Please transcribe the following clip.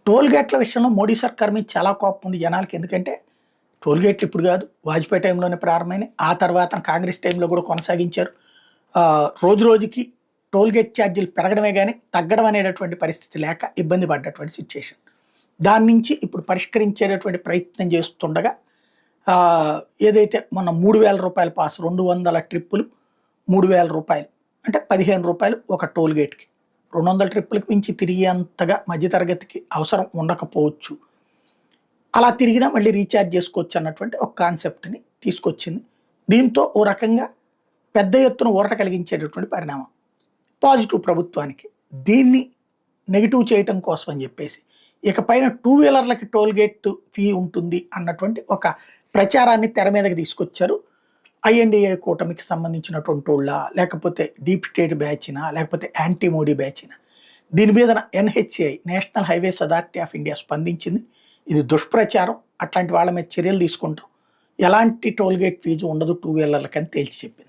Toll గేట్ల విషయంలో మోడీ సర్కార్ మీద చాలా కోపం ఉంది జనాలకి. ఎందుకంటే టోల్ గేట్లు ఇప్పుడు కాదు, వాజ్పేయి టైంలోనే ప్రారంభమైనాయి. ఆ తర్వాత కాంగ్రెస్ టైంలో కూడా కొనసాగించారు. రోజు రోజుకి టోల్ గేట్ ఛార్జీలు పెరగడమే కానీ తగ్గడం అనేటటువంటి పరిస్థితి లేక ఇబ్బంది పడ్డటువంటి సిచ్యుయేషన్. దాని నుంచి ఇప్పుడు పరిష్కరించేటటువంటి ప్రయత్నం చేస్తుండగా ఏదైతే మొన్న 3,000 రూపాయల పాస్, 200 ట్రిప్పులు 3,000 రూపాయలు అంటే 15 రూపాయలు ఒక టోల్ గేట్కి. 200 ట్రిప్పులకు మించి తిరిగేంతగా మధ్యతరగతికి అవసరం ఉండకపోవచ్చు. అలా తిరిగినా మళ్ళీ రీఛార్జ్ చేసుకోవచ్చు అన్నటువంటి ఒక కాన్సెప్ట్ని తీసుకొచ్చింది. దీంతో ఓ రకంగా పెద్ద ఎత్తున ఊరట కలిగించేటటువంటి పరిణామం పాజిటివ్ ప్రభుత్వానికి. దీన్ని నెగిటివ్ చేయటం కోసం అని చెప్పేసి ఇకపైన 2 వీలర్లకి టోల్ గేట్ ఫీ ఉంటుంది అన్నటువంటి ఒక ప్రచారాన్ని తెర మీదకి తీసుకొచ్చారు. ఐఎన్డిఏ కూటమికి సంబంధించినటువంటి వాళ్ళ, లేకపోతే డీప్ స్టేట్ బ్యాచ్నా, లేకపోతే యాంటీ మోడీ బ్యాచ్నా, దీని మీద NHAI national highways authority of India స్పందించింది. ఇది దుష్ప్రచారం, అట్లాంటి వాళ్ళ మీద చర్యలు తీసుకుంటాం, ఎలాంటి టోల్ గేట్ ఫీజు ఉండదు 2 వీలర్లకని తేల్చి చెప్పింది.